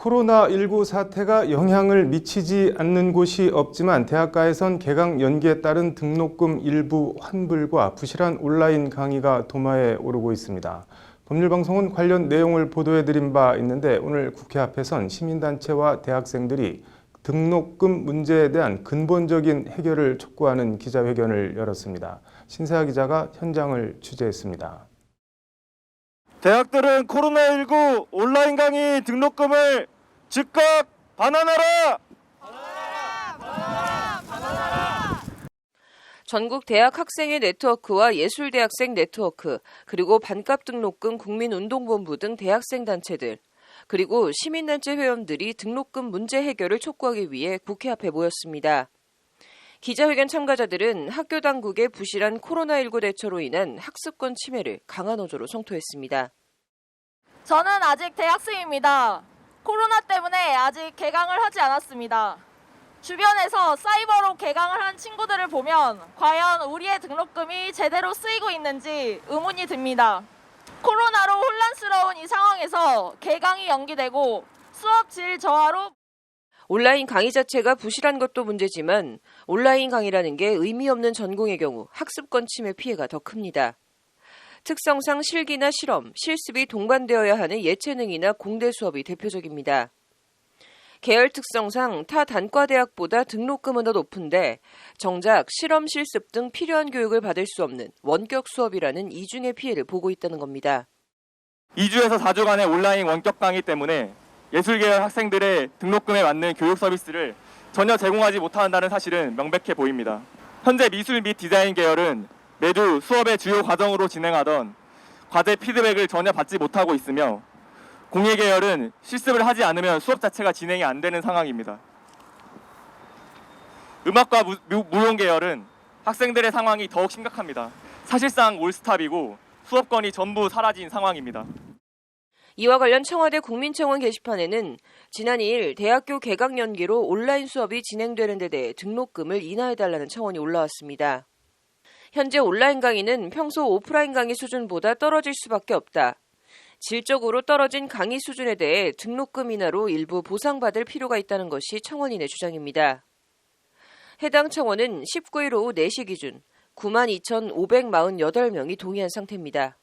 코로나19 사태가 영향을 미치지 않는 곳이 없지만 대학가에선 개강 연기에 따른 등록금 일부 환불과 부실한 온라인 강의가 도마에 오르고 있습니다. 법률방송은 관련 내용을 보도해드린 바 있는데 오늘 국회 앞에선 시민단체와 대학생들이 등록금 문제에 대한 근본적인 해결을 촉구하는 기자회견을 열었습니다. 신세아 기자가 현장을 취재했습니다. 대학들은 코로나19 온라인 강의 등록금을 즉각 반환하라! 전국 대학 학생회 네트워크와 예술대학생 네트워크, 그리고 반값 등록금 국민운동본부 등 대학생 단체들, 그리고 시민단체 회원들이 등록금 문제 해결을 촉구하기 위해 국회 앞에 모였습니다. 기자회견 참가자들은 학교 당국의 부실한 코로나19 대처로 인한 학습권 침해를 강한 어조로 성토했습니다. 저는 아직 대학생입니다. 코로나 때문에 아직 개강을 하지 않았습니다. 주변에서 사이버로 개강을 한 친구들을 보면 과연 우리의 등록금이 제대로 쓰이고 있는지 의문이 듭니다. 코로나로 혼란스러운 이 상황에서 개강이 연기되고 수업 질 저하로 온라인 강의 자체가 부실한 것도 문제지만 온라인 강의라는 게 의미 없는 전공의 경우 학습권 침해 피해가 더 큽니다. 특성상 실기나 실험, 실습이 동반되어야 하는 예체능이나 공대 수업이 대표적입니다. 계열 특성상 타 단과대학보다 등록금은 더 높은데 정작 실험, 실습 등 필요한 교육을 받을 수 없는 원격 수업이라는 이중의 피해를 보고 있다는 겁니다. 2주에서 4주간의 온라인 원격 강의 때문에 예술계열 학생들의 등록금에 맞는 교육 서비스를 전혀 제공하지 못한다는 사실은 명백해 보입니다. 현재 미술 및 디자인 계열은 매주 수업의 주요 과정으로 진행하던 과제 피드백을 전혀 받지 못하고 있으며 공예 계열은 실습을 하지 않으면 수업 자체가 진행이 안 되는 상황입니다. 음악과 무용 계열은 학생들의 상황이 더욱 심각합니다. 사실상 올스탑이고 수업권이 전부 사라진 상황입니다. 이와 관련 청와대 국민청원 게시판에는 지난 2일 대학교 개강 연기로 온라인 수업이 진행되는 데 대해 등록금을 인하해달라는 청원이 올라왔습니다. 현재 온라인 강의는 평소 오프라인 강의 수준보다 떨어질 수밖에 없다. 질적으로 떨어진 강의 수준에 대해 등록금 인하로 일부 보상받을 필요가 있다는 것이 청원인의 주장입니다. 해당 청원은 19일 오후 4시 기준 92,548명이 동의한 상태입니다.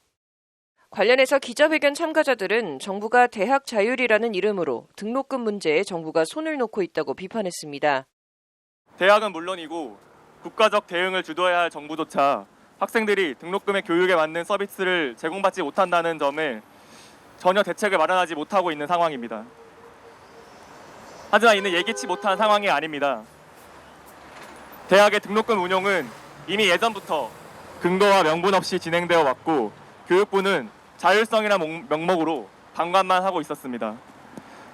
관련해서 기자회견 참가자들은 정부가 대학 자율이라는 이름으로 등록금 문제에 정부가 손을 놓고 있다고 비판했습니다. 대학은 물론이고 국가적 대응을 주도해야 할 정부조차 학생들이 등록금의 교육에 맞는 서비스를 제공받지 못한다는 점을 전혀 대책을 마련하지 못하고 있는 상황입니다. 하지만 이는 예기치 못한 상황이 아닙니다. 대학의 등록금 운용은 이미 예전부터 근거와 명분 없이 진행되어 왔고 교육부는 자율성이라는 명목으로 방관만 하고 있었습니다.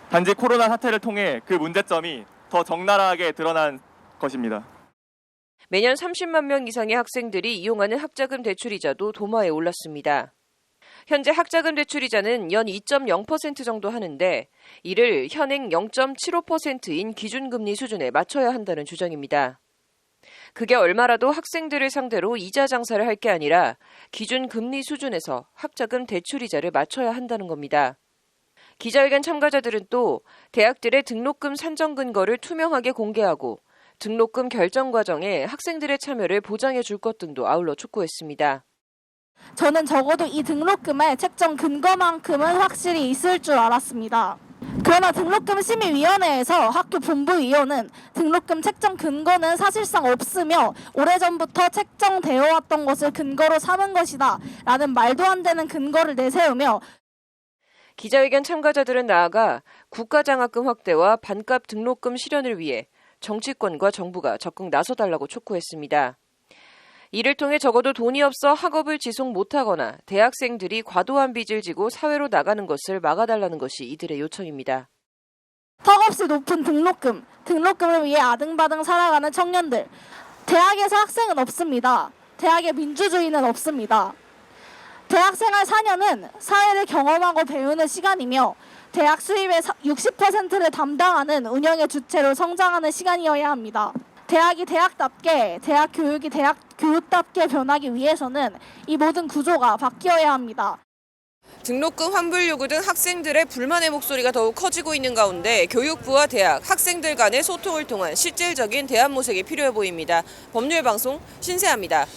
단지 코로나 사태를 통해 그 문제점이 더 적나라하게 드러난 것입니다. 매년 30만 명 이상의 학생들이 이용하는 학자금 대출이자도 도마에 올랐습니다. 현재 학자금 대출이자는 연 2.0% 정도 하는데 이를 현행 0.75%인 기준금리 수준에 맞춰야 한다는 주장입니다. 그게 얼마라도 학생들을 상대로 이자 장사를 할 게 아니라 기준금리 수준에서 학자금 대출이자를 맞춰야 한다는 겁니다. 기자회견 참가자들은 또 대학들의 등록금 산정 근거를 투명하게 공개하고 등록금 결정 과정에 학생들의 참여를 보장해 줄 것 등도 아울러 촉구했습니다. 저는 적어도 이 등록금의 책정 근거만큼은 확실히 있을 줄 알았습니다. 그러나 등록금 심의위원회에서 학교 본부위원은 등록금 책정 근거는 사실상 없으며 오래전부터 책정되어 왔던 것을 근거로 삼은 것이다 라는 말도 안 되는 근거를 내세우며 기자회견 참가자들은 나아가 국가장학금 확대와 반값 등록금 실현을 위해 정치권과 정부가 적극 나서달라고 촉구했습니다. 이를 통해 적어도 돈이 없어 학업을 지속 못하거나 대학생들이 과도한 빚을 지고 사회로 나가는 것을 막아달라는 것이 이들의 요청입니다. 턱없이 높은 등록금을 위해 아등바등 살아가는 청년들. 대학에서 학생은 없습니다. 대학의 민주주의는 없습니다. 대학생활 4년은 사회를 경험하고 배우는 시간이며 대학 수입의 60%를 담당하는 운영의 주체로 성장하는 시간이어야 합니다. 대학이 대학답게, 대학 교육이 대학 교육답게 변하기 위해서는 이 모든 구조가 바뀌어야 합니다. 등록금 환불 요구 등 학생들의 불만의 목소리가 더욱 커지고 있는 가운데 교육부와 대학, 학생들 간의 소통을 통한 실질적인 대안 모색이 필요해 보입니다. 법률방송 신세아입니다.